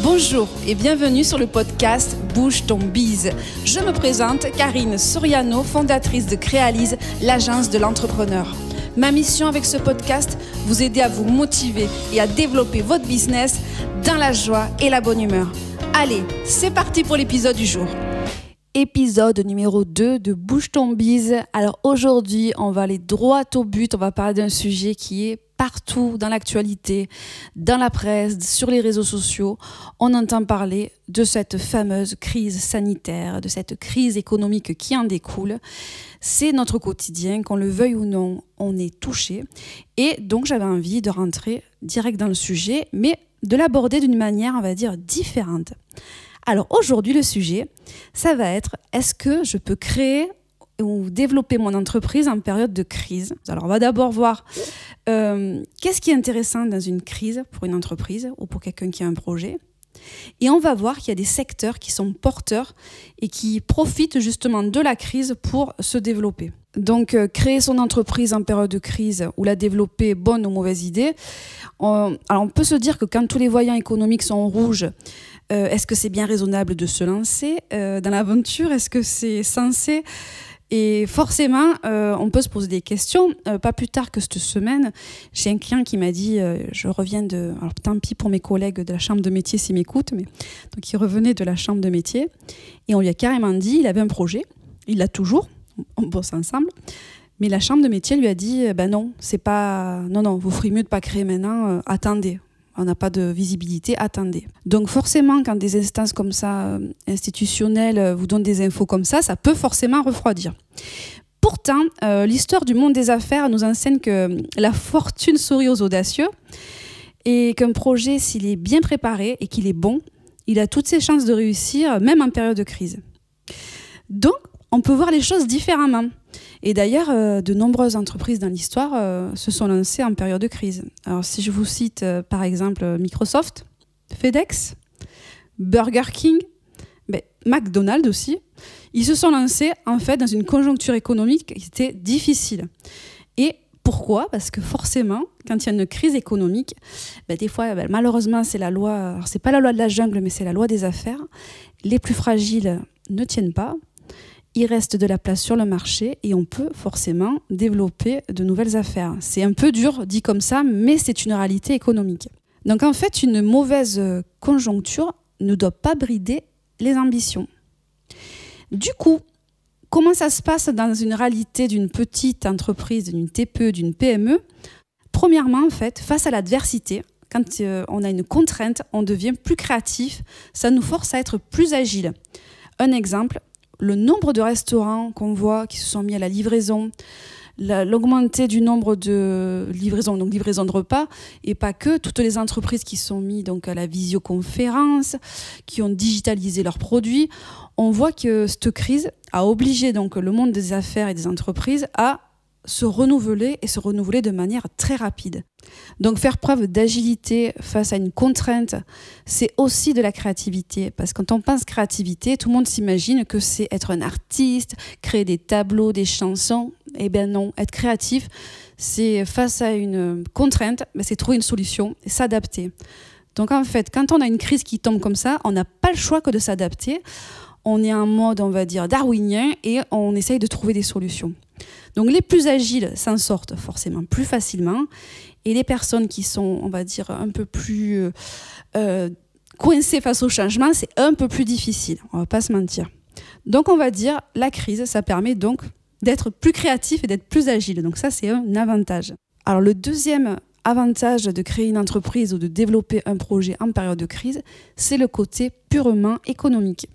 Bonjour et bienvenue sur le podcast Bouge ton bise. Je me présente Karine Soriano, fondatrice de Créalise, l'agence de l'entrepreneur. Ma mission avec ce podcast, vous aider à vous motiver et à développer votre business dans la joie et la bonne humeur. Allez, c'est parti pour l'épisode du jour. Épisode numéro 2 de Bouge ton bise. Alors aujourd'hui, on va aller droit au but. On va parler d'un sujet qui est partout dans l'actualité, dans la presse, sur les réseaux sociaux. On entend parler de cette fameuse crise sanitaire, de cette crise économique qui en découle. C'est notre quotidien, qu'on le veuille ou non, on est touché. Et donc j'avais envie de rentrer direct dans le sujet, mais de l'aborder d'une manière, on va dire, différente. Alors aujourd'hui, le sujet, ça va être, est-ce que je peux créer ou développer mon entreprise en période de crise? Alors on va d'abord voir qu'est-ce qui est intéressant dans une crise pour une entreprise ou pour quelqu'un qui a un projet. Et on va voir qu'il y a des secteurs qui sont porteurs et qui profitent justement de la crise pour se développer. Donc créer son entreprise en période de crise ou la développer, bonne ou mauvaise idée. Alors on peut se dire que quand tous les voyants économiques sont rouges, est-ce que c'est bien raisonnable de se lancer dans l'aventure? Est-ce que c'est censé? Et forcément, on peut se poser des questions. Pas plus tard que cette semaine, j'ai un client qui m'a dit, je reviens de... Alors tant pis pour mes collègues de la chambre de métier s'ils m'écoutent, mais donc il revenait de la chambre de métier et on lui a carrément dit, il avait un projet, il l'a toujours, on bosse ensemble, mais la chambre de métier lui a dit, non, c'est pas... Non, vous ferez mieux de pas créer maintenant, attendez. On n'a pas de visibilité, attendez. Donc forcément, quand des instances comme ça, institutionnelles, vous donnent des infos comme ça peut forcément refroidir. Pourtant, l'histoire du monde des affaires nous enseigne que la fortune sourit aux audacieux et qu'un projet, s'il est bien préparé et qu'il est bon, il a toutes ses chances de réussir, même en période de crise. Donc, on peut voir les choses différemment. Et d'ailleurs, de nombreuses entreprises dans l'histoire se sont lancées en période de crise. Alors si je vous cite par exemple Microsoft, FedEx, Burger King, McDonald's aussi, ils se sont lancés en fait dans une conjoncture économique qui était difficile. Et pourquoi ? Parce que forcément, quand il y a une crise économique, des fois, malheureusement, c'est la loi, alors c'est pas la loi de la jungle, mais c'est la loi des affaires. Les plus fragiles ne tiennent pas. Il reste de la place sur le marché et on peut forcément développer de nouvelles affaires. C'est un peu dur dit comme ça, mais c'est une réalité économique. Donc en fait, une mauvaise conjoncture ne doit pas brider les ambitions. Du coup, comment ça se passe dans une réalité d'une petite entreprise, d'une TPE, d'une PME ? Premièrement, en fait, face à l'adversité, quand on a une contrainte, on devient plus créatif, ça nous force à être plus agile. Un exemple, le nombre de restaurants qu'on voit qui se sont mis à la livraison, l'augmenté du nombre de livraisons, donc livraison de repas, et pas que, toutes les entreprises qui sont mises donc à la visioconférence, qui ont digitalisé leurs produits, on voit que cette crise a obligé donc le monde des affaires et des entreprises à se renouveler et se renouveler de manière très rapide. Donc faire preuve d'agilité face à une contrainte, c'est aussi de la créativité. Parce que quand on pense créativité, tout le monde s'imagine que c'est être un artiste, créer des tableaux, des chansons. Eh bien non, être créatif, c'est face à une contrainte, c'est trouver une solution et s'adapter. Donc en fait, quand on a une crise qui tombe comme ça, on n'a pas le choix que de s'adapter. On est en mode, on va dire, darwinien et on essaye de trouver des solutions. Donc les plus agiles s'en sortent forcément plus facilement et les personnes qui sont, on va dire, un peu plus coincées face au changement, c'est un peu plus difficile, on va pas se mentir. Donc on va dire, la crise, ça permet donc d'être plus créatif et d'être plus agile. Donc ça, c'est un avantage. Alors le deuxième avantage de créer une entreprise ou de développer un projet en période de crise, c'est le côté purement économique.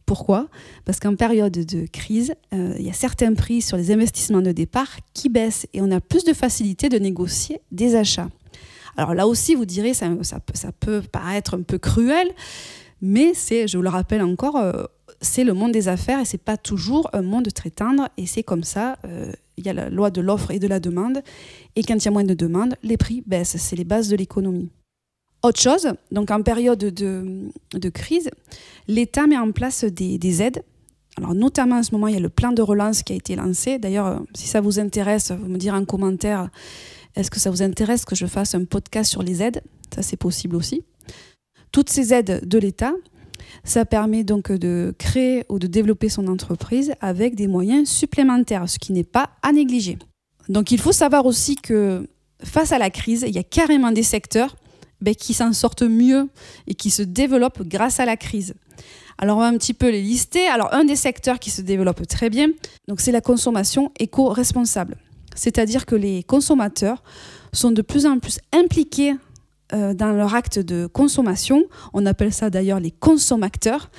Pourquoi ? Parce qu'en période de crise, il y a certains prix sur les investissements de départ qui baissent et on a plus de facilité de négocier des achats. Alors là aussi, vous direz, ça peut paraître un peu cruel, mais je vous le rappelle encore, c'est le monde des affaires et c'est pas toujours un monde très tendre et c'est comme ça. Il y a la loi de l'offre et de la demande et quand il y a moins de demande, les prix baissent. C'est les bases de l'économie. Autre chose, donc en période de crise, l'État met en place des aides. Alors notamment en ce moment, il y a le plan de relance qui a été lancé. D'ailleurs, si ça vous intéresse, vous me direz en commentaire, est-ce que ça vous intéresse que je fasse un podcast sur les aides ? Ça, c'est possible aussi. Toutes ces aides de l'État, ça permet donc de créer ou de développer son entreprise avec des moyens supplémentaires, ce qui n'est pas à négliger. Donc il faut savoir aussi que face à la crise, il y a carrément des secteurs qui s'en sortent mieux et qui se développent grâce à la crise. Alors on va un petit peu les lister. Alors un des secteurs qui se développe très bien, donc c'est la consommation éco-responsable. C'est-à-dire que les consommateurs sont de plus en plus impliqués dans leur acte de consommation. On appelle ça d'ailleurs les consommateurs.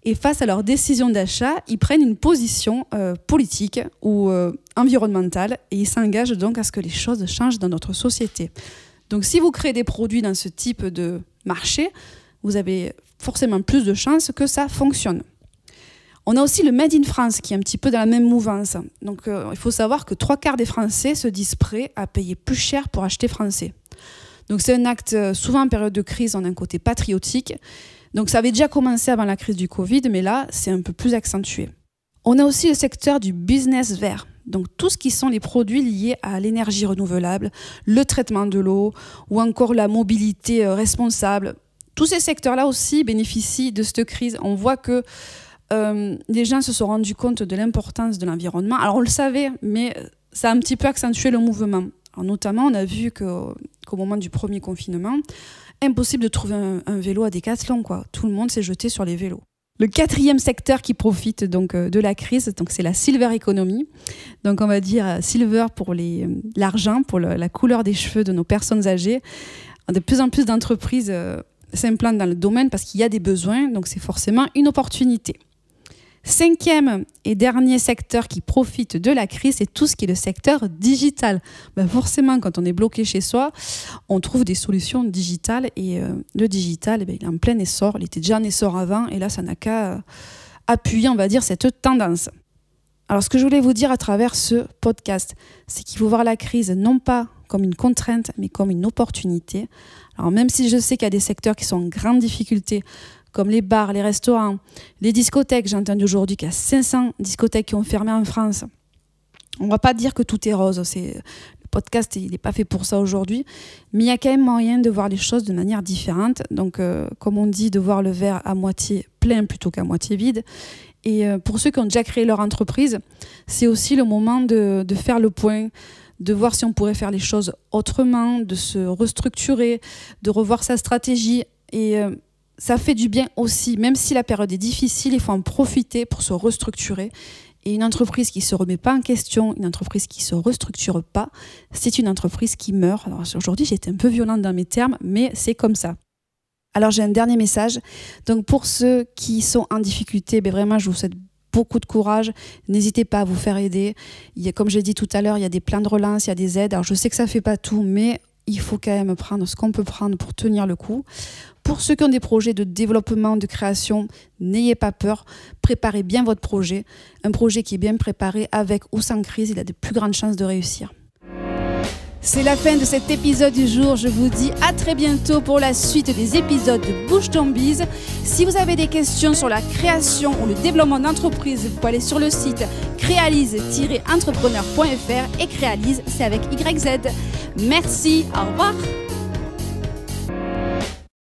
Et face à leurs décisions d'achat, ils prennent une position politique ou environnementale et ils s'engagent donc à ce que les choses changent dans notre société. Donc si vous créez des produits dans ce type de marché, vous avez forcément plus de chances que ça fonctionne. On a aussi le Made in France qui est un petit peu dans la même mouvance. Donc il faut savoir que 3/4 des Français se disent prêts à payer plus cher pour acheter français. Donc c'est un acte, souvent en période de crise, on a un côté patriotique. Donc ça avait déjà commencé avant la crise du Covid, mais là c'est un peu plus accentué. On a aussi le secteur du business vert. Donc tout ce qui sont les produits liés à l'énergie renouvelable, le traitement de l'eau ou encore la mobilité responsable. Tous ces secteurs-là aussi bénéficient de cette crise. On voit que les gens se sont rendus compte de l'importance de l'environnement. Alors on le savait, mais ça a un petit peu accentué le mouvement. Alors, notamment, on a vu qu'au moment du premier confinement, impossible de trouver un vélo à Décathlon, quoi. Tout le monde s'est jeté sur les vélos. Le 4e secteur qui profite donc de la crise, donc c'est la silver economy. Donc on va dire silver pour l'argent, pour la couleur des cheveux de nos personnes âgées. De plus en plus d'entreprises s'implantent dans le domaine parce qu'il y a des besoins, donc c'est forcément une opportunité. 5e et dernier secteur qui profite de la crise, c'est tout ce qui est le secteur digital. Forcément, quand on est bloqué chez soi, on trouve des solutions digitales et le digital, il est en plein essor. Il était déjà en essor avant et là, ça n'a qu'à appuyer, on va dire, cette tendance. Alors, ce que je voulais vous dire à travers ce podcast, c'est qu'il faut voir la crise non pas comme une contrainte, mais comme une opportunité. Alors, même si je sais qu'il y a des secteurs qui sont en grande difficulté, comme les bars, les restaurants, les discothèques. J'ai entendu aujourd'hui qu'il y a 500 discothèques qui ont fermé en France. On ne va pas dire que tout est rose. Le podcast, il n'est pas fait pour ça aujourd'hui. Mais il y a quand même moyen de voir les choses de manière différente. Donc, comme on dit, de voir le verre à moitié plein plutôt qu'à moitié vide. Et pour ceux qui ont déjà créé leur entreprise, c'est aussi le moment de faire le point, de voir si on pourrait faire les choses autrement, de se restructurer, de revoir sa stratégie. Et ça fait du bien aussi, même si la période est difficile, il faut en profiter pour se restructurer. Et une entreprise qui ne se remet pas en question, une entreprise qui ne se restructure pas, c'est une entreprise qui meurt. Alors aujourd'hui, j'ai été un peu violente dans mes termes, mais c'est comme ça. Alors j'ai un dernier message. Donc pour ceux qui sont en difficulté, vraiment, je vous souhaite beaucoup de courage. N'hésitez pas à vous faire aider. Comme j'ai dit tout à l'heure, il y a des plans de relance, il y a des aides. Alors je sais que ça ne fait pas tout, mais il faut quand même prendre ce qu'on peut prendre pour tenir le coup. Pour ceux qui ont des projets de développement, de création, n'ayez pas peur, préparez bien votre projet. Un projet qui est bien préparé, avec ou sans crise, il a de plus grandes chances de réussir. C'est la fin de cet épisode du jour. Je vous dis à très bientôt pour la suite des épisodes de Bouge ton Biz. Si vous avez des questions sur la création ou le développement d'entreprise, vous pouvez aller sur le site crealise-entrepreneur.fr et Crealise, c'est avec YZ. Merci, au revoir.